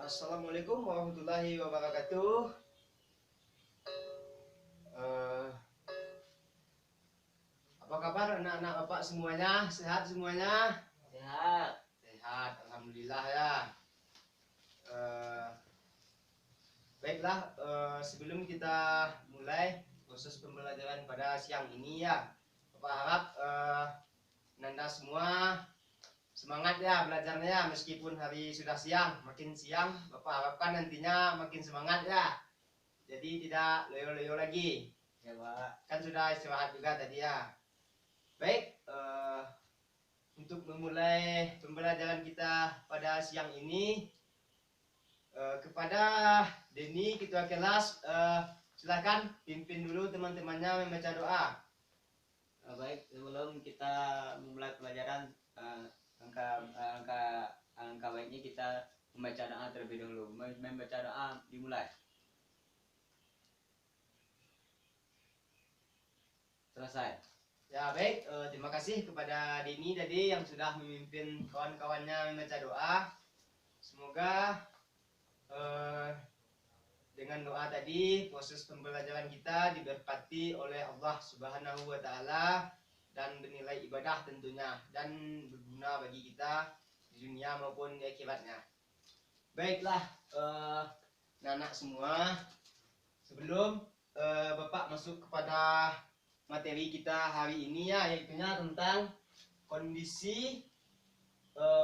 Assalamualaikum warahmatullahi wabarakatuh. Eh, apa kabar anak-anak bapak semuanya? Sehat semuanya? Sehat. Sehat, alhamdulillah ya. Eh, Baiklah, sebelum kita mulai proses pembelajaran pada siang ini ya, bapak harap Nanda semua semangat ya belajarnya, meskipun hari sudah siang, makin siang bapak harapkan nantinya makin semangat ya. Jadi tidak loyo-loyo lagi. Ya, Pak. Kan sudah istirahat juga tadi ya. Baik, untuk memulai pembelajaran kita pada siang ini, kepada Denny ketua kelas, silakan pimpin dulu teman-temannya membaca doa. Baik, sebelum kita memulai pelajaran, angka baiknya kita membaca doa terlebih dahulu. Membaca doa dimulai. Selesai. Ya baik, terima kasih kepada Denny tadi yang sudah memimpin kawan-kawannya membaca doa. Semoga dengan doa tadi proses pembelajaran kita diberkati oleh Allah Subhanahu wa taala dan bernilai ibadah tentunya dan berguna bagi kita di dunia maupun di akhiratnya. Baiklah, anak semua, sebelum Bapak masuk kepada materi kita hari ini ya, yaitunya tentang kondisi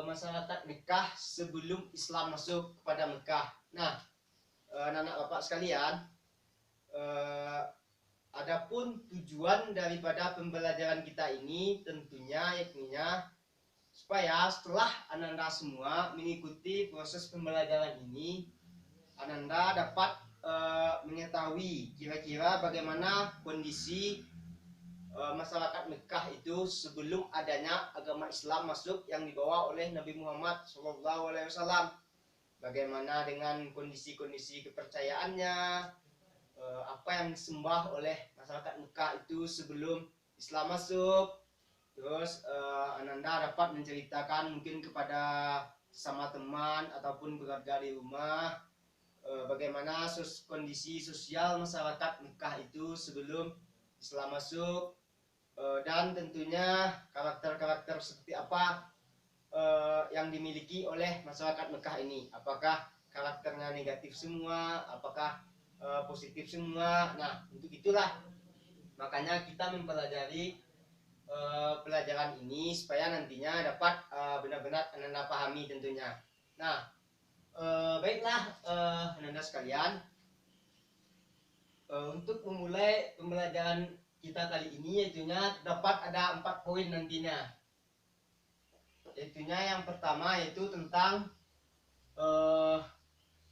masyarakat Mekah sebelum Islam masuk kepada Mekah. Nah, anak-anak bapak sekalian, adapun tujuan daripada pembelajaran kita ini tentunya yakninya supaya setelah Ananda semua mengikuti proses pembelajaran ini, Ananda dapat mengetahui kira-kira bagaimana kondisi masyarakat Mekah itu sebelum adanya agama Islam masuk yang dibawa oleh Nabi Muhammad SAW. Bagaimana dengan kondisi-kondisi kepercayaannya, apa yang disembah oleh masyarakat Mekah itu sebelum Islam masuk. Terus Ananda dapat menceritakan mungkin kepada sama teman ataupun keluarga di rumah bagaimana kondisi sosial masyarakat Mekah itu sebelum Islam masuk, dan tentunya karakter-karakter seperti apa yang dimiliki oleh masyarakat Mekah ini. Apakah karakternya negatif semua, apakah positif semua. Nah, untuk itulah makanya kita mempelajari pelajaran ini supaya nantinya dapat benar-benar Anda pahami tentunya. Nah, baiklah Anda sekalian, untuk memulai pembelajaran kita kali ini yaitunya dapat ada 4 poin nantinya. Yaitunya yang pertama yaitu tentang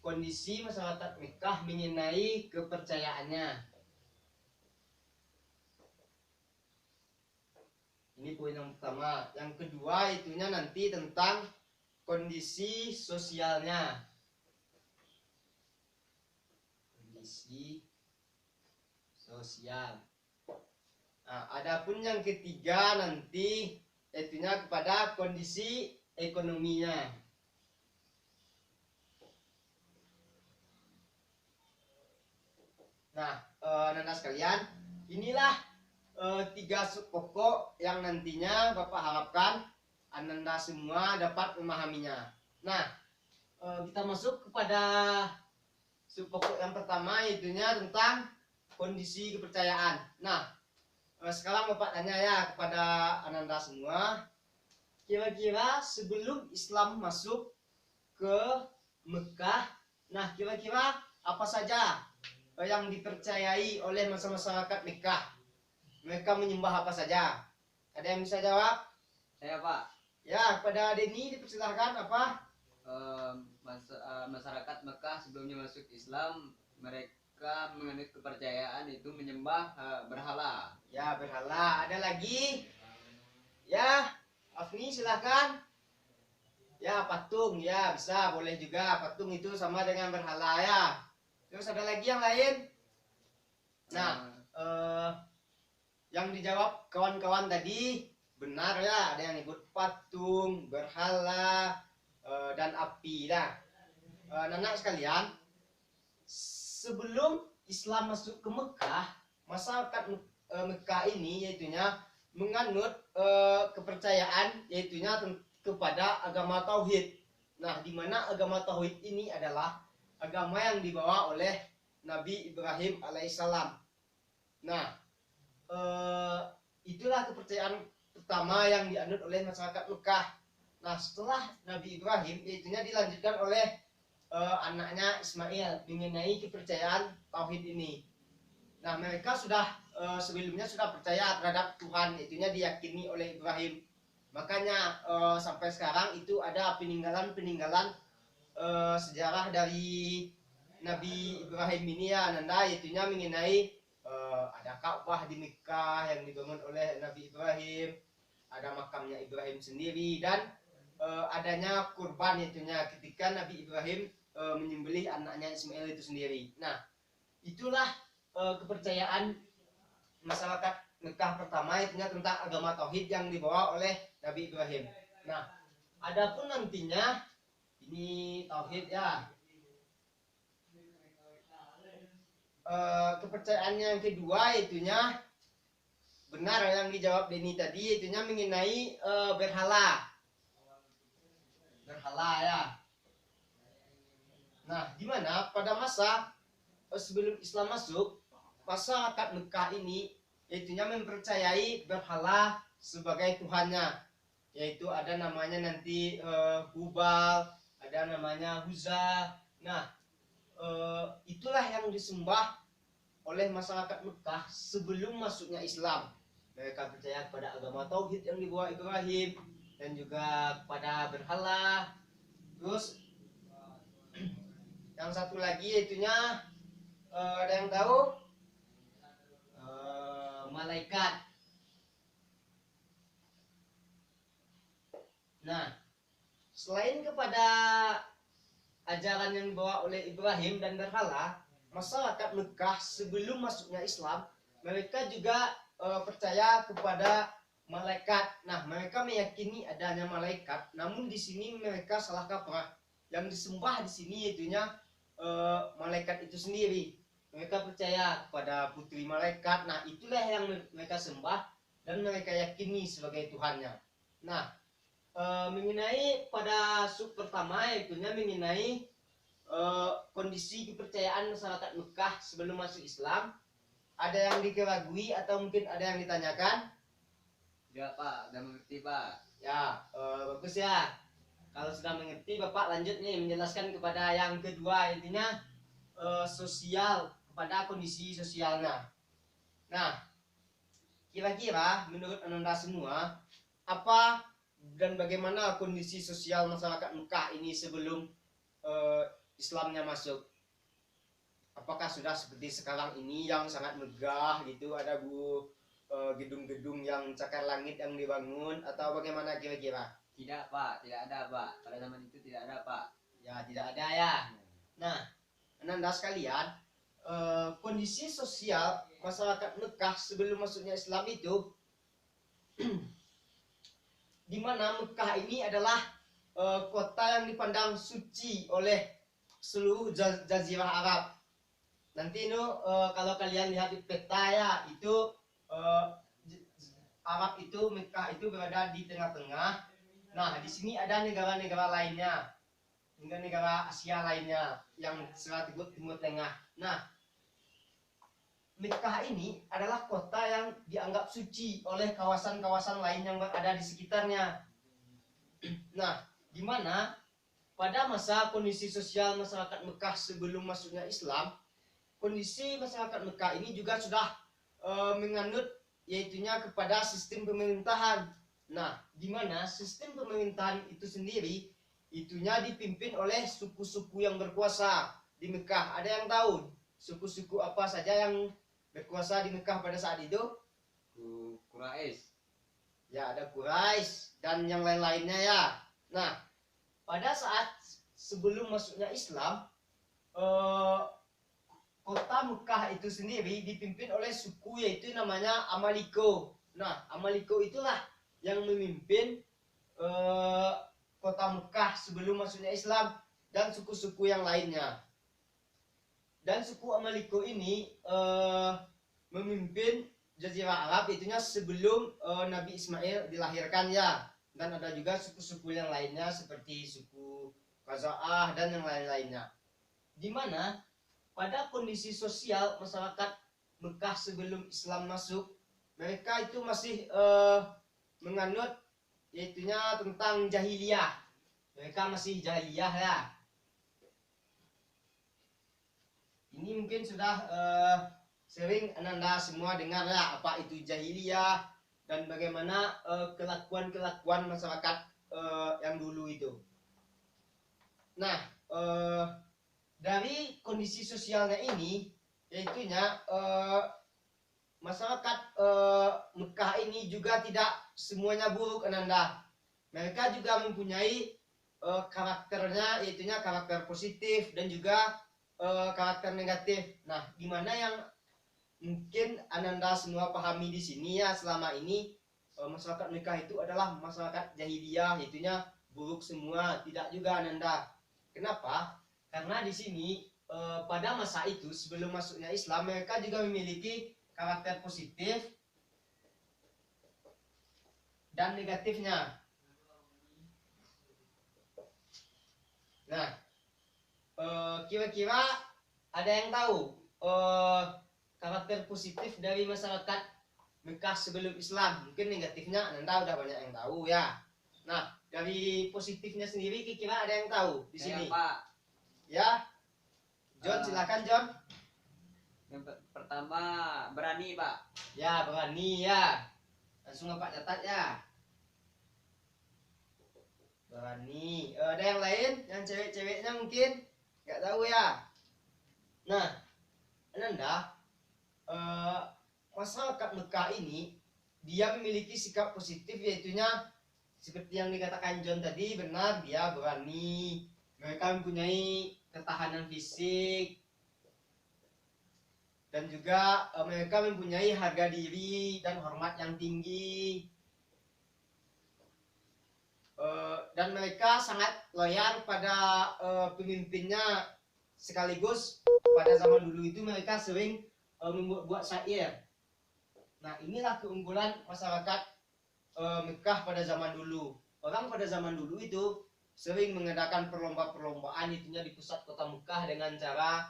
kondisi masyarakat Mekah mengenai kepercayaannya. Ini poin yang pertama. Yang kedua itunya nanti tentang kondisi sosialnya. Kondisi sosial. Nah, adapun yang ketiga nanti itunya kepada kondisi ekonominya. Nah, anak sekalian, inilah 3 sub pokok yang nantinya Bapak harapkan Anda semua dapat memahaminya. Nah, kita masuk kepada sub pokok yang pertama, yaitunya tentang kondisi kepercayaan. Nah, sekarang Bapak tanya ya kepada Anda semua, kira-kira sebelum Islam masuk ke Mekah, nah kira-kira apa saja yang dipercayai oleh masyarakat Mekah? Mereka menyembah apa saja? Ada yang bisa jawab? Saya, Pak. Ya, kepada Denny dipersilahkan apa? Masyarakat Mekah sebelumnya masuk Islam, mereka menganut kepercayaan itu menyembah berhala. Ya, berhala. Ada lagi? Ya, Afni silahkan. Ya, patung. Ya, bisa. Boleh juga. Patung itu sama dengan berhala ya. Terus ada lagi yang lain? Nah, yang dijawab kawan-kawan tadi benar ya. Ada yang nyebut patung, berhala, dan api dah. anak sekalian, sebelum Islam masuk ke Mekah, masyarakat Mekah ini yaitunya menganut kepercayaan yaitunya kepada agama tauhid. Nah, di mana agama tauhid ini adalah agama yang dibawa oleh Nabi Ibrahim alaihissalam. Nah, itulah kepercayaan pertama yang dianut oleh masyarakat Mekah. Nah, setelah Nabi Ibrahim, yaitunya dilanjutkan oleh anaknya Ismail mengenai kepercayaan tauhid ini. Nah, mereka sudah sebelumnya sudah percaya terhadap Tuhan, itunya diyakini oleh Ibrahim. Makanya sampai sekarang itu ada peninggalan-peninggalan sejarah dari Nabi Ibrahim ini ya, Nanda, itunya mengenai ada Ka'bah di Mekah yang dibangun oleh Nabi Ibrahim, ada makamnya Ibrahim sendiri, dan adanya kurban itunya ketika Nabi Ibrahim menyembelih anaknya Ismail itu sendiri. Nah, itulah kepercayaan masyarakat Mekah pertama, itunya tentang agama tauhid yang dibawa oleh Nabi Ibrahim. Nah, adapun nantinya ini tauhid ya. Kepercayaan yang kedua itunya benar yang dijawab Denny tadi, itunya mengenai berhala ya. Nah, di mana pada masa sebelum Islam masuk, masyarakat Mekah ini yaitunya mempercayai berhala sebagai tuhannya, yaitu ada namanya nanti Hubal, ada namanya Huza. Nah, itulah yang disembah oleh masyarakat Mekah sebelum masuknya Islam. Mereka percaya kepada agama tauhid yang dibawa Ibrahim dan juga kepada berhala. Terus yang satu lagi yaitunya ada yang tahu malaikat. Nah, selain kepada ajaran yang dibawa oleh Ibrahim dan berhala, masyarakat Mekah sebelum masuknya Islam, mereka juga percaya kepada malaikat. Nah, mereka meyakini adanya malaikat, namun di sini mereka salah kaprah. Yang disembah di sini yaitunya malaikat itu sendiri. Mereka percaya kepada putri malaikat. Nah, itulah yang mereka sembah dan mereka yakini sebagai Tuhannya. Nah, mengenai pada sub pertama yaitunya mengenai kondisi kepercayaan masyarakat Mekah sebelum masuk Islam, ada yang dikeragui atau mungkin ada yang ditanyakan? Ya Pak, udah mengerti Pak. Ya, bagus ya. Kalau sudah mengerti, Bapak lanjut nih menjelaskan kepada yang kedua, intinya sosial, kepada kondisi sosialnya. Nah, kira-kira menurut Ananda semua, apa dan bagaimana kondisi sosial masyarakat Mekah ini sebelum Islamnya masuk? Apakah sudah seperti sekarang ini yang sangat megah gitu, ada gedung-gedung yang cakar langit yang dibangun, atau bagaimana kira-kira? Tidak Pak, tidak ada Pak. Pada zaman itu tidak ada Pak. Ya, tidak ada ya. Nah, Ananda sekalian, kondisi sosial masyarakat Mekah sebelum masuknya Islam itu di mana Mekah ini adalah kota yang dipandang suci oleh seluruh jazirah Arab. Nanti itu kalau kalian lihat di peta ya, itu Arab itu, Mekah itu berada di tengah-tengah. Nah, di sini ada negara-negara lainnya, negara Asia lainnya yang secara timur tengah. Nah, Mekah ini adalah kota yang dianggap suci oleh kawasan-kawasan lain yang berada di sekitarnya. Nah, di mana pada masa kondisi sosial masyarakat Mekah sebelum masuknya Islam, kondisi masyarakat Mekah ini juga sudah menganut yaitunya kepada sistem pemerintahan. Nah, di mana sistem pemerintahan itu sendiri itunya dipimpin oleh suku-suku yang berkuasa di Mekah. Ada yang tahu suku-suku apa saja yang berkuasa di Mekah pada saat itu? Quraisy. Ya, ada Quraisy dan yang lain-lainnya ya. Nah, pada saat sebelum masuknya Islam, kota Mekah itu sendiri dipimpin oleh suku yaitu namanya Amaliko. Nah, Amaliko itulah yang memimpin kota Mekah sebelum masuknya Islam, dan suku-suku yang lainnya. Dan suku Amaliko ini memimpin Jazirah Arab itunya sebelum Nabi Ismail dilahirkan ya. Dan ada juga suku-suku yang lainnya seperti suku Khaza'ah dan yang lain-lainnya. Di mana pada kondisi sosial masyarakat Mekah sebelum Islam masuk, mereka itu masih menganut yaitunya tentang jahiliyah. Mereka masih jahiliyah ya. Ini mungkin sudah sering Ananda semua dengar ya apa itu jahiliyah dan bagaimana kelakuan-kelakuan masyarakat yang dulu itu. Nah, dari kondisi sosialnya ini, yaitunya masyarakat Mekah ini juga tidak semuanya buruk Ananda. Mereka juga mempunyai karakternya, yaitunya karakter positif dan juga karakter negatif. Nah, gimana yang mungkin Ananda semua pahami di sini ya selama ini masyarakat Mekah itu adalah masyarakat jahiliyah, yaitunya buruk semua, tidak juga Ananda. Kenapa? Karena di sini pada masa itu sebelum masuknya Islam mereka juga memiliki karakter positif dan negatifnya. Nah, kira-kira ada yang tahu karakter positif dari masyarakat Mekah sebelum Islam? Mungkin negatifnya Anda udah banyak yang tahu ya. Nah, dari positifnya sendiri kira-kira ada yang tahu di sini? Pak. Ya, John silakan John. Yang pertama berani Pak. Ya berani ya. Langsung Pak catat ya. Berani. Ada yang lain? Yang cewek-ceweknya mungkin? Nggak tahu ya. Nah, Ananda, masyarakat Mekah ini dia memiliki sikap positif, yaitunya seperti yang dikatakan John tadi, benar, dia berani, mereka mempunyai ketahanan fisik dan juga mereka mempunyai harga diri dan hormat yang tinggi. Dan mereka sangat loyal pada pemimpinnya, sekaligus pada zaman dulu itu mereka sering membuat syair. Nah, inilah keunggulan masyarakat Mekah pada zaman dulu. Orang pada zaman dulu itu sering mengadakan perlombaan itunya di pusat kota Mekah dengan cara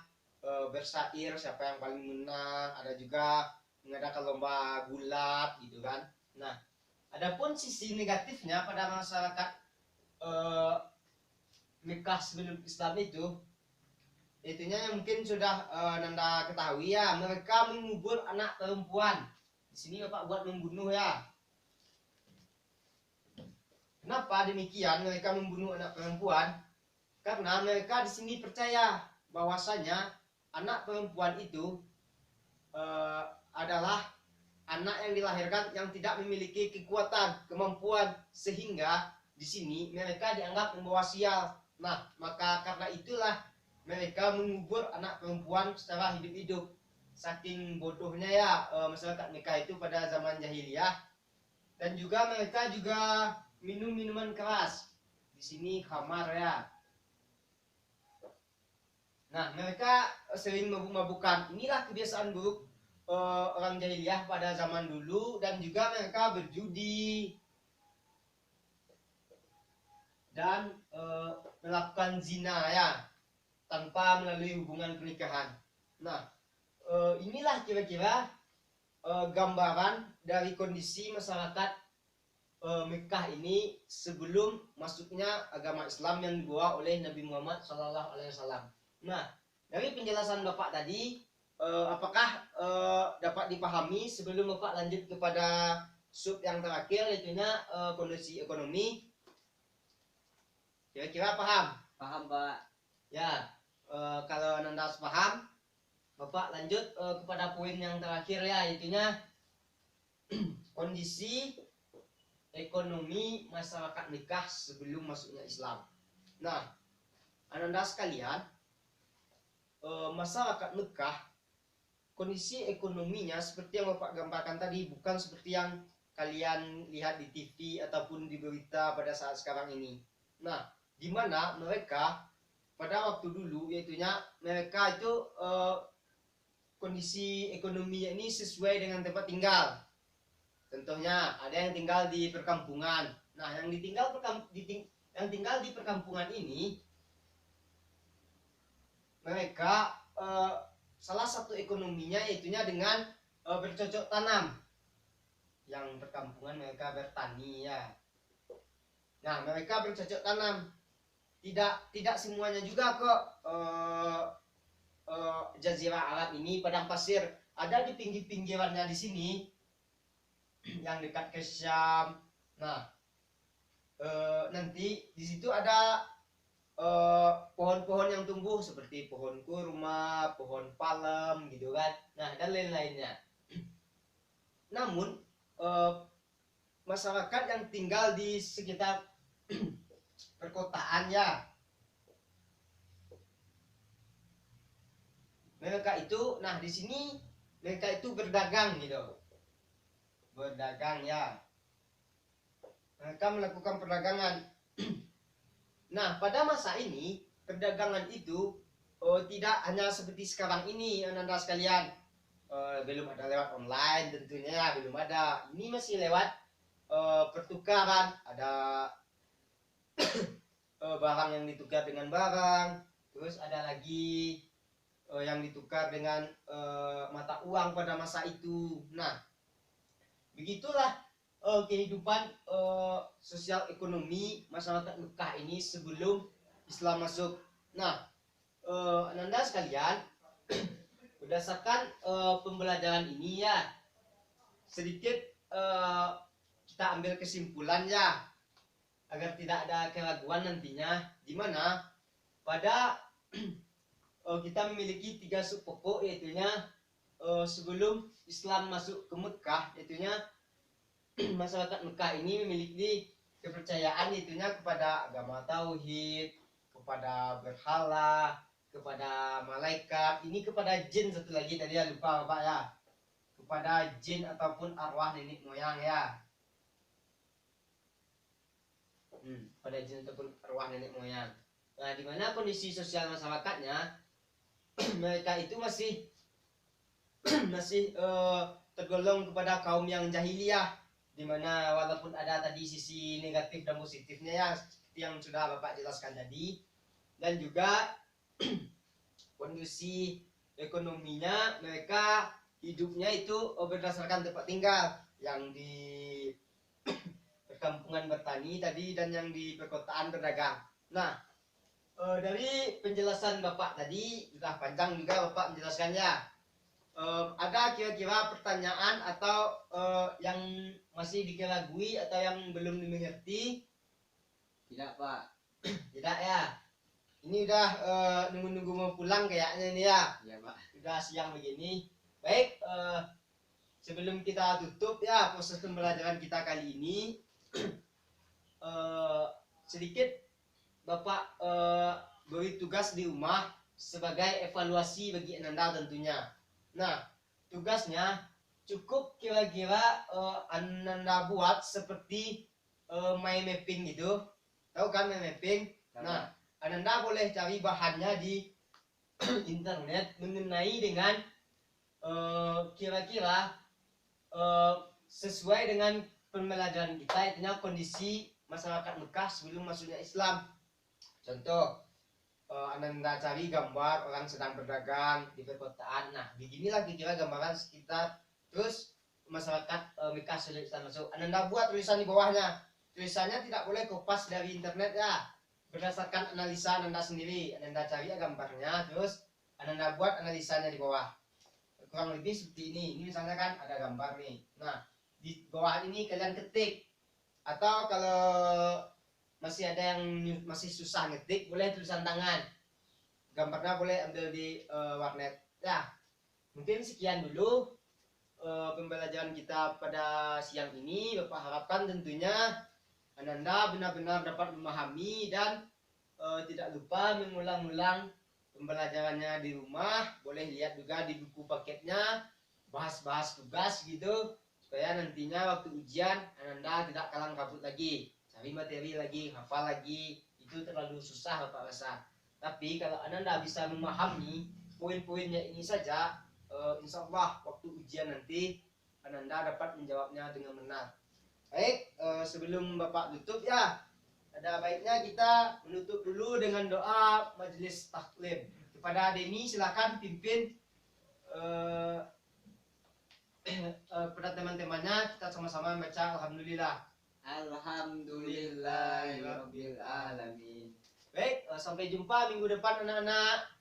bersyair siapa yang paling menang. Ada juga mengadakan lomba gulat gitu kan. Nah, adapun sisi negatifnya pada masyarakat Mekah sebelum Islam itu, itunya yang mungkin sudah Nanda ketahui ya, mereka mengubur anak perempuan. Di sini Bapak buat membunuh ya. Kenapa demikian mereka membunuh anak perempuan? Karena mereka di sini percaya bahwasanya anak perempuan itu adalah anak yang dilahirkan yang tidak memiliki kekuatan, kemampuan, sehingga di sini mereka dianggap membawa sial. Nah, maka karena itulah mereka mengubur anak perempuan secara hidup-hidup. Saking bodohnya ya masyarakat Mekah itu pada zaman jahiliyah. Dan juga mereka juga minum minuman keras. Di sini khamar ya. Nah, mereka sering mabuk-mabukan. Inilah kebiasaan buruk orang jahiliyah pada zaman dulu. Dan juga mereka berjudi dan melakukan zina ya, tanpa melalui hubungan pernikahan. Nah, inilah kira-kira gambaran dari kondisi masyarakat Mekah ini sebelum masuknya agama Islam yang dibawa oleh Nabi Muhammad SAW. Nah, dari penjelasan Bapak tadi, apakah dapat dipahami sebelum Bapak lanjut kepada sub yang terakhir, yaitunya kondisi ekonomi? Kira-kira paham? Paham Pak. Ya, kalau Nanda paham, Bapak lanjut kepada poin yang terakhir ya, yaitunya kondisi ekonomi masyarakat Mekah sebelum masuknya Islam. Nah, Ananda sekalian, masyarakat Mekah kondisi ekonominya seperti yang Bapak gambarkan tadi, bukan seperti yang kalian lihat di TV ataupun di berita pada saat sekarang ini. Nah, di mana mereka pada waktu dulu yaitunya mereka itu kondisi ekonominya ini sesuai dengan tempat tinggal. Contohnya ada yang tinggal di perkampungan. Nah, yang tinggal di perkampungan ini mereka salah satu ekonominya yaitunya dengan bercocok tanam. Yang perkampungan mereka bertani ya. Nah, mereka bercocok tanam. Tidak semuanya juga kok Jazirah Arab ini padang pasir. Ada di pinggir-pinggirannya di sini yang dekat ke Syam. Nah, nanti di situ ada pohon-pohon yang tumbuh seperti pohon kurma, pohon palem gitu kan. Nah, dan lain-lainnya. Namun masyarakat yang tinggal di sekitar perkotaan ya, mereka itu, nah di sini mereka itu berdagang gitu, berdagang ya, mereka melakukan perdagangan. Nah, pada masa ini perdagangan itu tidak hanya seperti sekarang ini Ananda sekalian, belum ada lewat online tentunya ya, belum ada. Ini masih lewat pertukaran, ada barang yang ditukar dengan barang, terus ada lagi yang ditukar dengan mata uang pada masa itu. Nah, begitulah kehidupan sosial ekonomi masyarakat Mekah ini sebelum Islam masuk. Nah, Ananda sekalian, berdasarkan pembelajaran ini ya, sedikit kita ambil kesimpulan ya, agar tidak ada keraguan nantinya, di mana pada kita memiliki 3 sub pokok, yaitunya sebelum Islam masuk ke Mekah, yaitunya masyarakat Mekah ini memiliki kepercayaan yaitunya kepada agama tauhid, kepada berhala, kepada malaikat, ini kepada jin satu lagi tadi ya, lupa Bapak ya, kepada jin ataupun arwah nenek moyang ya. Pada jin ataupun arwah nenek moyang. Nah, di mana kondisi sosial masyarakatnya mereka itu masih tergolong kepada kaum yang jahiliyah, di mana walaupun ada tadi sisi negatif dan positifnya ya, seperti yang sudah Bapak jelaskan tadi, dan juga kondisi ekonominya mereka hidupnya itu berdasarkan tempat tinggal, yang di perkampungan bertani tadi dan yang di perkotaan berdagang. Nah, dari penjelasan Bapak tadi sudah panjang juga Bapak menjelaskannya. Ada kira-kira pertanyaan atau yang masih dikeragui atau yang belum dimengerti? Tidak, Pak. Tidak ya. Ini udah nunggu-nunggu mau pulang kayaknya ini ya. Iya, Pak. Udah siang begini. Baik, sebelum kita tutup ya proses pembelajaran kita kali ini, sedikit Bapak beri tugas di rumah sebagai evaluasi bagi Ananda tentunya. Nah, tugasnya cukup kira-kira Ananda buat seperti mind mapping gitu. Tahu kan mind mapping? Nah, Ananda boleh cari bahannya di internet mengenai dengan kira-kira sesuai dengan pembelajaran kita, itunya kondisi masyarakat Mekah sebelum masuknya Islam. Contoh, Ananda cari gambar orang sedang berdagang di perkotaan. Nah, beginilah kira-kira gambaran sekitar. Terus masyarakat Mekah sebelum Islam masuk. Ananda buat tulisan di bawahnya. Tulisannya tidak boleh kopas dari internet ya. Berdasarkan analisa Ananda sendiri. Ananda cari gambarnya, terus Ananda buat analisanya di bawah. Kurang lebih seperti ini. Ini misalnya kan ada gambar nih. Nah, di bawah ini kalian ketik. Atau kalau masih ada yang masih susah ngetik, boleh tulisan tangan. Gambarnya boleh ambil di warnet. Ya, mungkin sekian dulu pembelajaran kita pada siang ini. Bapak harapkan tentunya Ananda benar-benar dapat memahami dan tidak lupa mengulang-ulang pembelajarannya di rumah. Boleh lihat juga di buku paketnya, bahas-bahas tugas gitu, supaya nantinya waktu ujian Ananda tidak kalang kabut lagi, cari materi lagi, hafal lagi, itu terlalu susah Bapak rasa. Tapi kalau Ananda bisa memahami poin-poinnya ini saja, insya Allah waktu ujian nanti Ananda dapat menjawabnya dengan benar. Baik, sebelum Bapak tutup ya, ada baiknya kita menutup dulu dengan doa majelis taklim. Kepada Deni silakan pimpin pada teman-temannya, kita sama-sama baca Alhamdulillah. Alhamdulillahirabbil alamin. Baik, sampai jumpa minggu depan anak-anak.